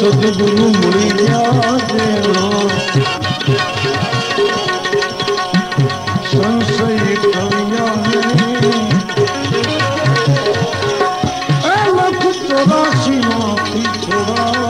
सदगुरु मुड़ी देना संशय कविया लख 84 माफी छोड़ा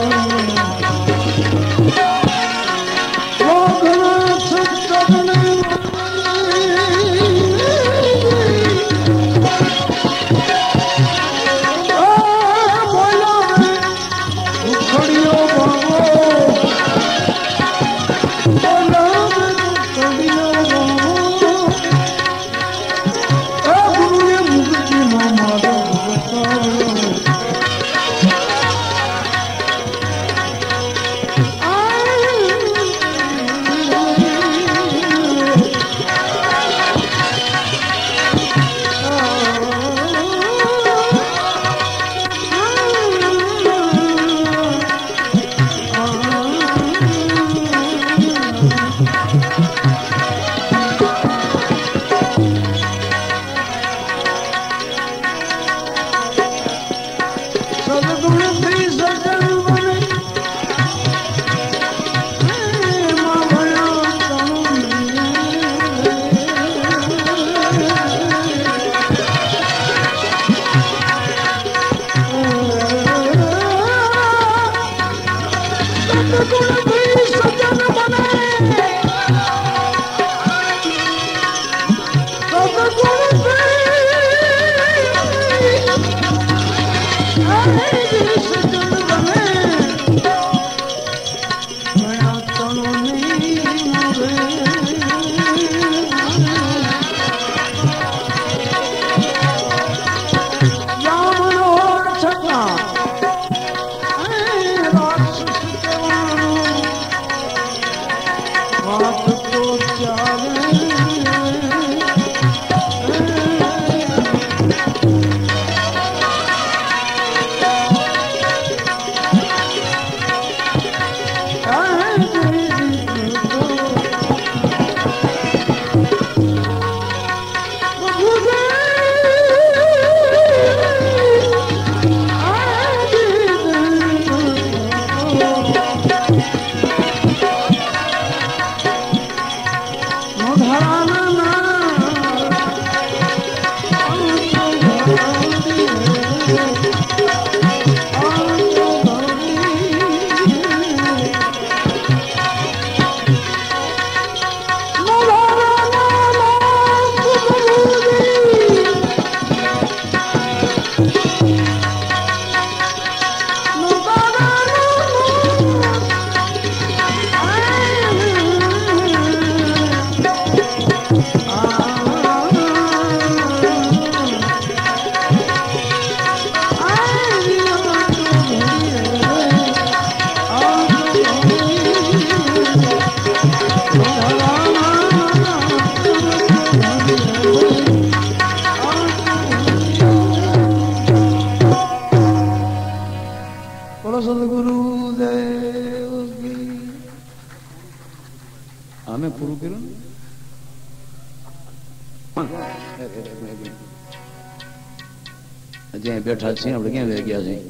જ્યાં બેઠા છીએ આપણે ક્યાં વહી ગયા છીએ,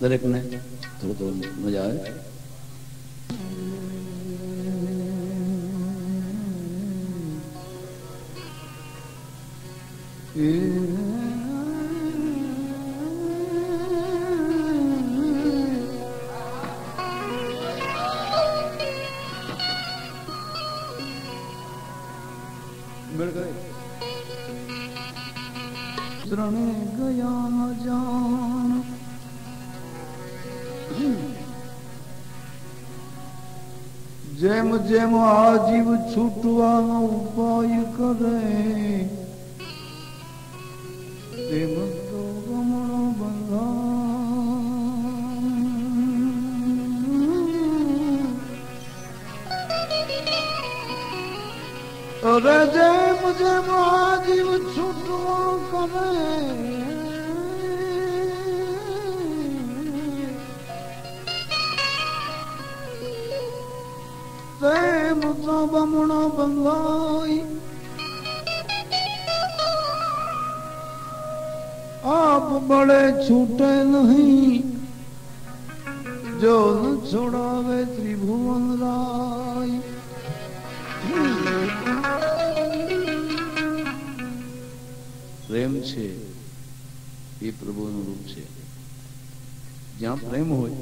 દરેકને થોડું મજા આવે. ત્રણે ગયા જાણ જેમ જેમ આ જીવ છૂટવાનો ઉપાય કરે તેમ તો ગમણો બંધા. અરે જેમ જેમ આ જીવ છૂટવો કરે તેમ તો બમણો બંધાય. આપ બળે છૂટે નહીં જો ન છોડાવે ત્રિભુવન રાય. પ્રેમ છે એ પ્રભુનું રૂપ છે. જ્યાં પ્રેમ હોય,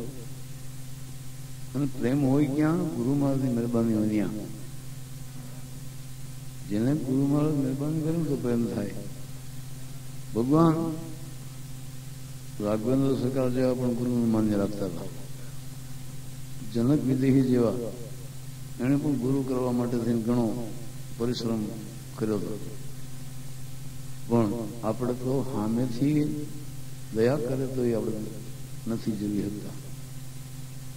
અને પ્રેમ હોય ક્યાં? ગુરુ મહારાજની મહેરબાની હોય ત્યાં. જેને ગુરુ મહારાજ મહેરબાની કરે તો પ્રેમ થાય. ભગવાન રાઘવેન્દ્ર સરકાર જેવા પણ ગુરુનું માન્ય રાખતા હતા. જનક વિદેહી જેવા એને પણ ગુરુ કરવા માટે થઈને ઘણો પરિશ્રમ કર્યો હતો. પણ આપણે તો સામેથી દયા કરે તો એ આપણે નથી જોઈ શકતા.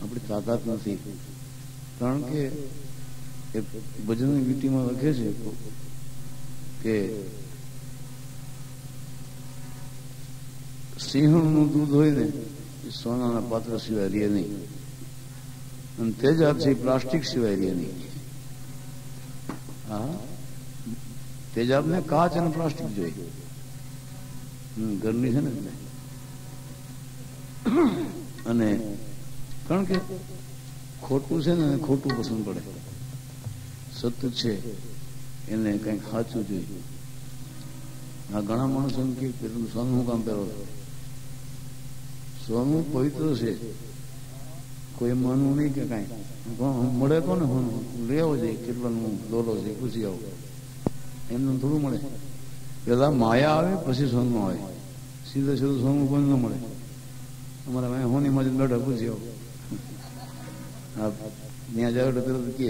આપણી તાકાત નથી. કારણ કે એક ભજનની લીટીમાં લખે છે કે સિંહણનું દૂધ હોય ને એ સોનાના પાત્ર સિવાય રહે નહીં, અને તેજાબ છે પ્લાસ્ટિક સિવાય રહે નહીં. હા, તેજાબ ને કાચ અને પ્લાસ્ટિક જોઈએ. ઘરની છે ને એટલે. અને કારણ કે ખોટું છે ને ખોટું પસંદ પડે, સત્ય છે એને કંઈક સાચું જોઈએ. આ ઘણા માણસો એમ કે પેલું સોનું હું કામ પહેરો? સોનું પવિત્ર છે, કોઈ માનવું નહીં કે કઈ મળે કોને લેવો જોઈએ, કેટલાનું દોલો છે પૂછી આવો, એમનું થોડું મળે. પેલા માયા આવે પછી સોનું આવે, સીધે સીધું સોનું કોઈ ન મળે. અમારા હોની માં બેઠા પૂછી આવો, ત્યાં જાવ એટલે તરત કે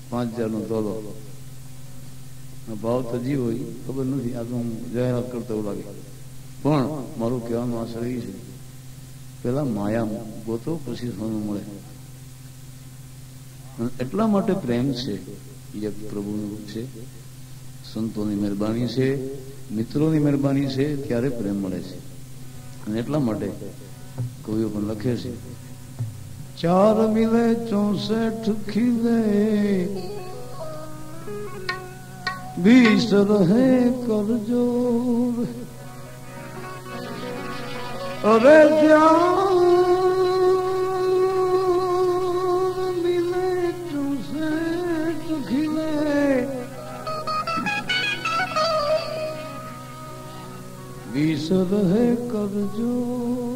5,000 નો દોલો. ભાવ તો જીવ હોય ખબર નથી, આ તો હું જાહેરાત કરતો એવું લાગે. પણ મારું કહેવાનું આશય એ છે, પેલા માયા ગોતો પછી સોનું મળે. એટલા માટે પ્રેમ છે એ પ્રભુનું રૂપ છે. સંતોની મહેરબાની છે, મિત્રોની મહેરબાની છે, ત્યારે પ્રેમ મળે છે. અને એટલા માટે કવિઓ પણ લખે છે, 4 મિલે 64 ખીલે 20 રહે કરજોર. અરે 4 મિલે 64 ખીલે 20 રહે કરજોર.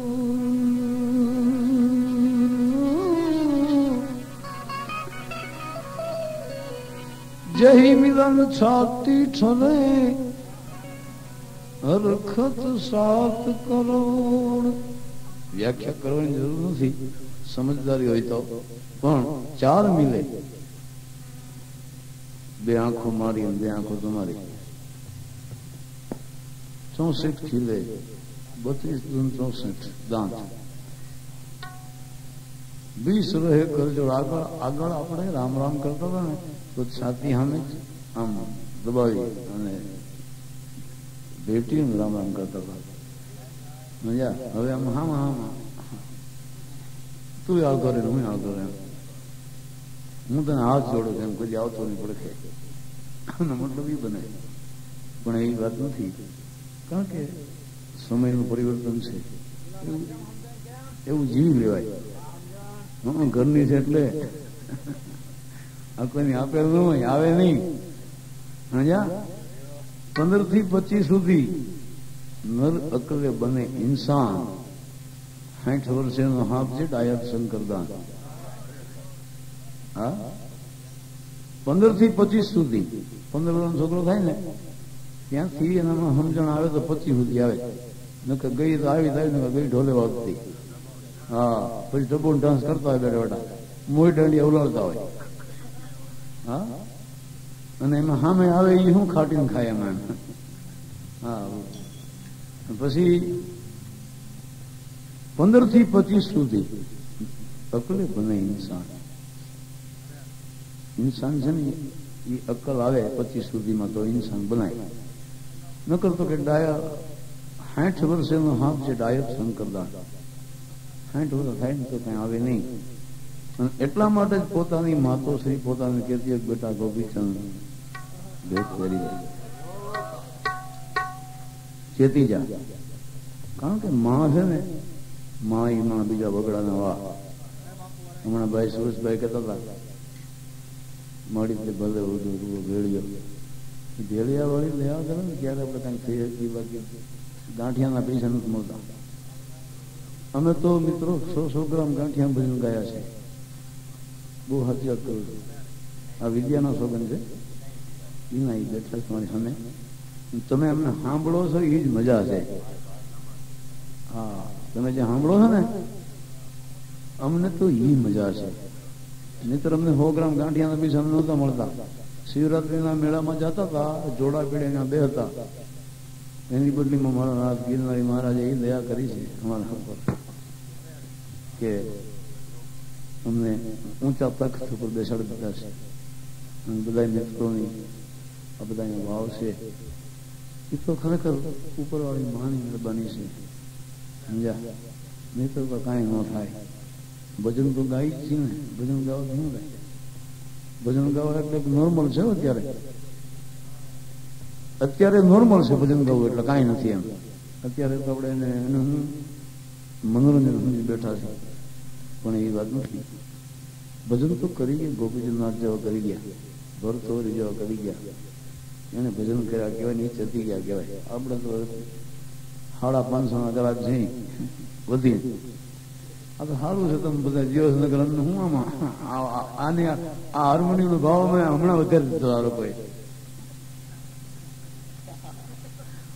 જય મિલન છાતી ઠરે હરખત 7 કરોડ. વ્યાખ્યા કરવાની જરૂર નથી, સમજદારી હોય તો. પણ 4 મિલે, 2 આંખો મારી અને 2 આંખો તમારી. 64 ખીલે 32 દૂન 64 દાંત. 20 રહે કરજોડ. આગળ આપણે રામ રામ કરતા હતા ને તો છાતી સામે આમ દબાવી અને ભેટી રામ રામ કરતા હતા. મજા. હવે આમ હા તું આવ કરે હું આવ કરે, હું તને હાથ જોડો એમ કોઈ આવતો નહીં પડખે. મતલબ એ બને, પણ એ વાત નથી. કારણ કે સમયનું પરિવર્તન છે એવું જીવી લેવાય. ઘરની છે એટલે આ કોઈની આપેલ ન હોય, આવે નહીં. 15 થી 25 સુધી નર અકલે બને ઇન્સાન. 60 વર્ષનો હાફ છે ડાયટ શંકરદાન. હા, 15 થી 25 સુધી 15 વર્ષનો છોકરો થાય ને ત્યાંથી એનામાં સમજણ આવે તો 25 સુધી આવે. નકર ગઈ તો આવી થાય ને ગઈ ઢોલે વાગતી. હા, પછી ડબો ડાન્સ કરતા હોય બેઠા બેઠા, મોઈ દાંડી ઉલાડતા હોય. હા, અને એમાં સામે આવે એ શું ખાટીને ખાય એમાં. હા, પછી 15 થી 25 સુધી અકલે બને ઇન્સાન. ઇન્સાન છે ને એ અકલ આવે 25 સુધીમાં તો ઇન્સાન બનાય. નકર તો કે ડાયા 60 વર્ષનો હાફ છે ડાયટ શંકરદાન. 60 વર્ષ થાય ને તો કઈ આવે નહીં. અને એટલા માટે જ પોતાની માતોશ્રી પોતાને કહેતી હોય બેટા ગોપીચંદ ભેટ કરી જાય, ચેતી જા. કારણ કે માં છે ને, માં એમાં બીજા બગડાના વાહ. હમણાં ભાઈ સુરેશભાઈ કહેતા હતા મળી તે ભલે ભેળિયા વાળી લેવા કરે ને ત્યારે આપણે કઈ થઈ શકીએ, બાકી ગાંઠિયાના પૈસા નથી મળતા. અમે તો મિત્રો 100 ગ્રામ ગાંઠિયા ભજન ગયા છે. બહુ હકીકત કરું છું. આ વિદ્યાનો સોગન છે. એના એ બેઠા તમારી સામે તમે અમને સાંભળો છો એ જ મજા છે. હા, તમે જે સાંભળો છો ને અમને તો એ મજા છે. નહીતર અમને 100 ગ્રામ ગાંઠિયાના પૈસા નહોતા મળતા. શિવરાત્રીના મેળામાં જતા હતા, જોડા પીડીના 2 હતા. એની બદલીમાં મારા નાથ ગિરનારી મહારાજે એ દયા કરી છે અમારા ઉપર કે અમને ઊંચા તખ્ત ઉપર બેસાડી દીધા છે. અને બધા મિત્રોની આ બધા ભાવ છે એ તો ખરેખર ઉપરવાળી માની મહેરબાની છે. સમજ્યા? નહીં તો કાંઈ ન થાય. ભજન તો ગાઈ જ છે ને, ભજન ગાવા શું ગાય? ભજન ગાવા એટલે નોર્મલ છે. અત્યારે નોર્મલ છે ભજન ગાવું એટલે કાંઈ નથી એમ. અત્યારે તો આપણે એને મનોરંજન સમજી બેઠા છે, પણ એ વાત નથી. ભજન તો કરી ગયા, ગોપીચંદનાથ જેવા કરી ગયા, ભરતોરી જેવા કરી ગયા. એને ભજન કર્યા કહેવાય, ને ચતી ગયા કહેવાય. આપણે તો 550 કલાક છે વધી. આ તો સારું છે. તમે બધા જીવસનગર હું આમાં આને આ હાર્મોનિયમ નો ભાવ મેં હમણાં વધારી દીધો. આ લોકોએ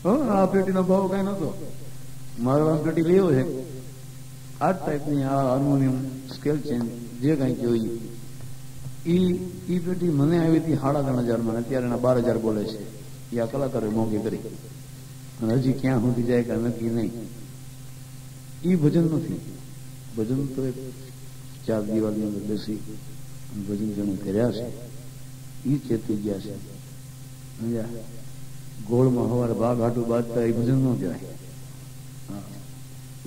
આ પેટીનો ભાવ કઈ નતો. મારો પેટી લેવો છે આ ટાઈપની. આ હાર્મોનિયમ સ્કેલ ચેન્જ જે કઈ જોઈ ઈ પેટી મને આવી હતી 3,500 માં. અત્યારે એના 12,000 બોલે છે. એ આ કલાકારો મોંઘી કરી. અને હજી ક્યાં સુધી જાય કે નક્કી નહીં. ઈ ભજન નથી. ભજન તો એક 4 દિવાલની અંદર બેસી ભજન જેને કર્યા છે ઈ ચેતી ગયા છે. સમજ્યા? ગોળમાં હવારે ભાગ હાટું બાંધતા એ ભજન ન કહેવાય.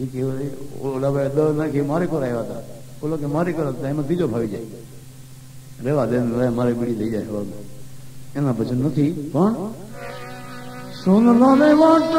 એ કહેવાય ઓલા ભાઈ 10 નાખી મારી પર આવ્યા હતા, ઓલો કે મારી કર હતા, એમાં ત્રીજો ભાવી જાય. રેવા દે મારે બીડી થઈ જાય. એના ભજન નથી. પણ સોનલાને વાટ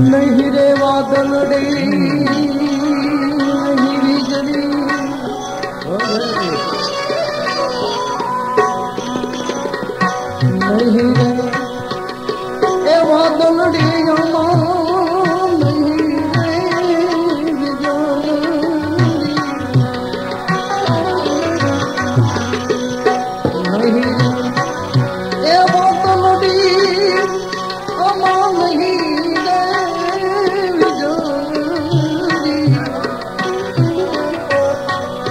नहीं रे वादलड़ी नहीं बिजली नहीं रे ए वादलड़ी नहीं रे बिजली नहीं ए वादलड़ी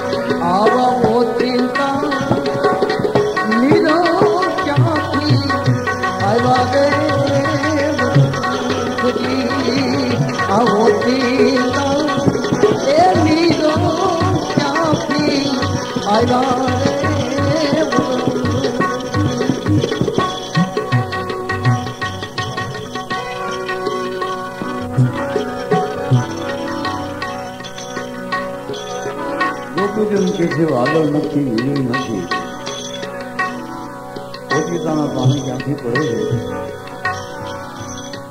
नहीं ગોપીજન કે છે વાદળ નથી વીજળી નથી ગોપિકાના પાણી ક્યાંથી પડે છે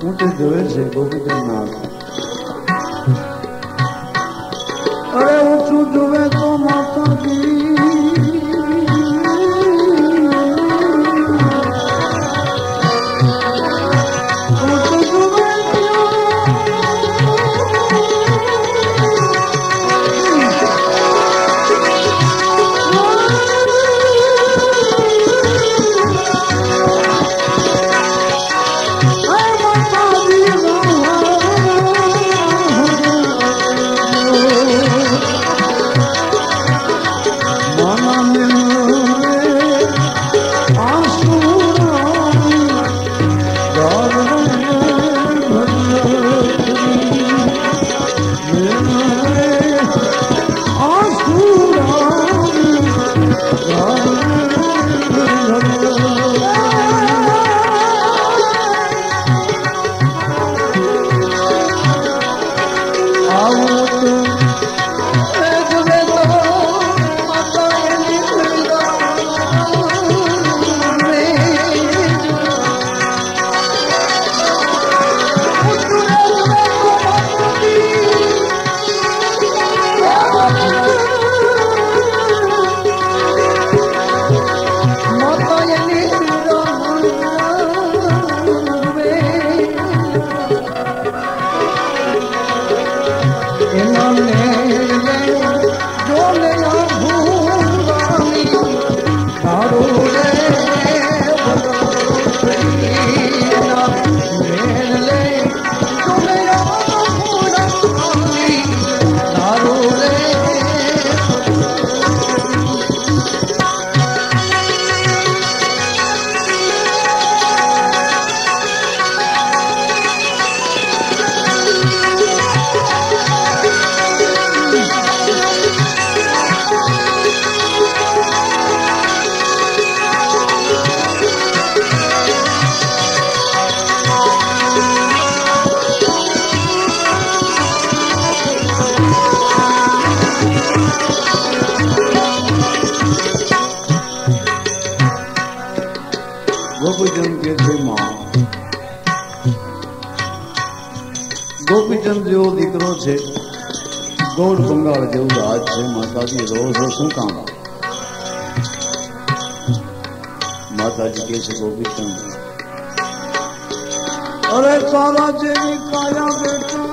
હું તે જોવે છે ગોપીજન ના અરે ઊંચું જોવે તો માતાજી ગોપીચંદ જેવો દીકરો છે ગોળ બંગાળ જેવું હાથ છે માતાજી રોજ શું કામ માતાજી કહે છે ગોપીચંદ અરે તારા જેવી કાયા બેટા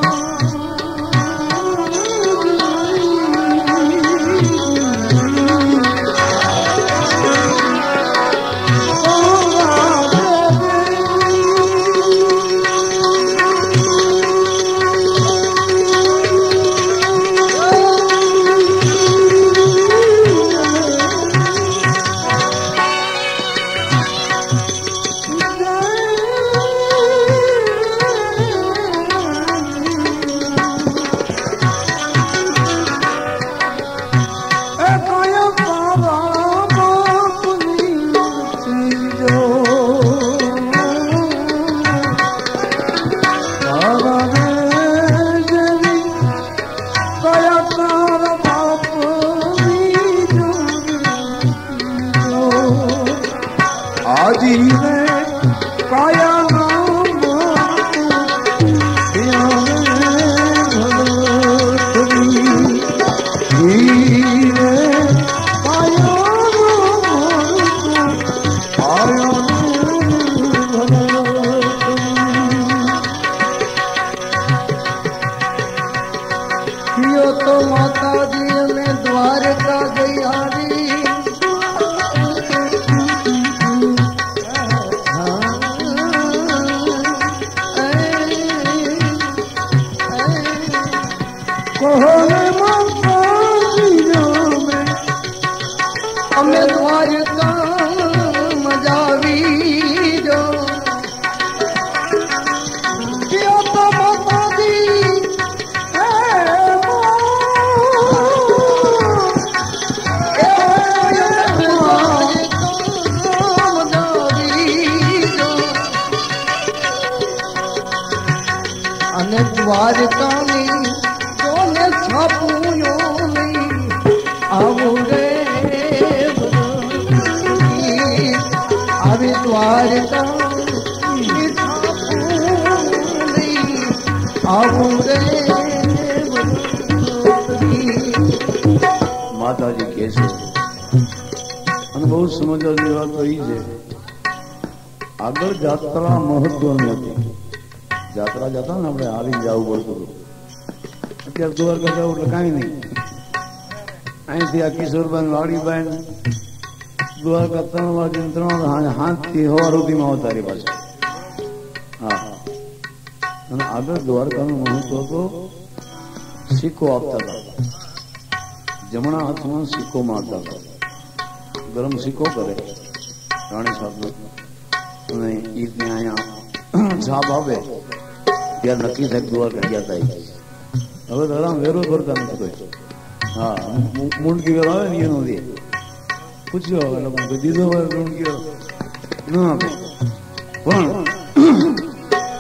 માતાજી કે છે અને બહુ સમજવાની વાત તો એ છે આગળ જાત્રા મહત્વની હતી જાત્રા જતા ને આપણે હારીને જવું પડતું હતું અત્યારે દ્વારકા જવું એટલે કાંઈ નહીં અહીંથી આ કિશોરભાઈ વાડીભાઈ દ્વારકા 3 વાગે 3 હાથથી સવાર સુધીમાં અવતારી પાસે હા અને આગળ દ્વારકાનું મહત્વ તો સિક્કો આપતા હતા જમણા હાથમાં સિક્કો મારતા હતા ગરમ સિક્કો કરે રાણી સાહેબ અને એ ત્યાં અહીંયા છાપ આપે ત્યાં નક્કી થાય દ્વારકા ગયા હતા હવે તો આરામ વેરો ભરતા નથી કોઈ હા મૂંડકી વેરો આવે ને એનો દે પૂછ્યો હવે લોકો દીધો હોય મૂંડકી વેરો ના આપે પણ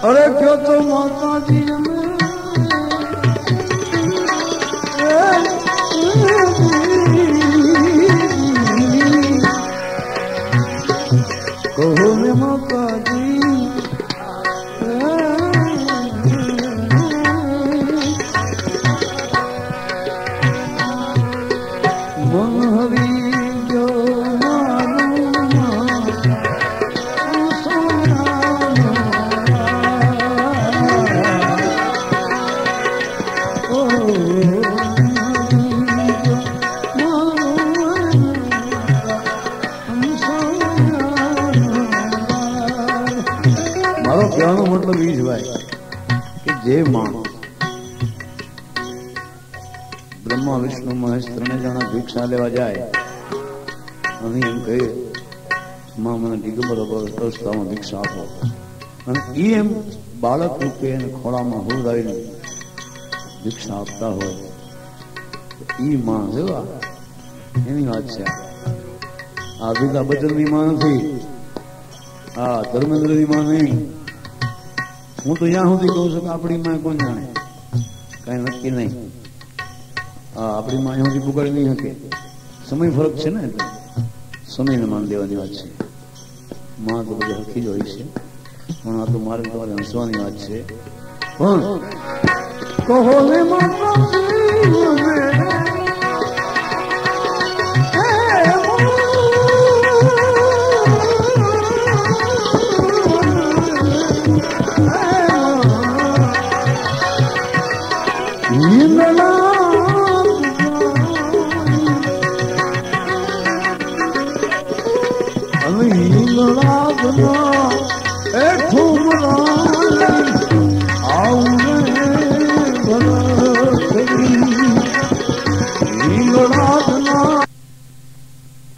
અરે કયો તો માતાજી કહો ને માતાજી મન હરી ગયો કહેવાનો મતલબ એ જ ભાઈ કે જે માણસ બ્રહ્મા વિષ્ણુ મહેશ 3 જણા ભિક્ષા લેવા જાય અને એમ કહે માં મને દિગંબર અવસ્થામાં ભિક્ષા આપો અને એ એમ બાળક રૂપે એને ખોળામાં હુરડાવીને ભિક્ષા આપતા હોય એ માં જેવા એની વાત છે આ અમિતાભ બચ્ચનની માં નથી હા ધર્મેન્દ્રની માં નહીં હું તો ત્યાં સુધી કહું છું કે આપણી માં કોણ જાણે કઈ નક્કી નહીં હા આપણી માં અહીંયા સુધી પુગાડી નહીં શકે સમય ફરક છે ને એટલે સમયને માન દેવાની વાત છે માં તો બધી હરખી જ હોય છે પણ આ તો મારે તમારે હસવાની વાત છે પણ કહો ને માતાજી અને હિંગળાજના એઠું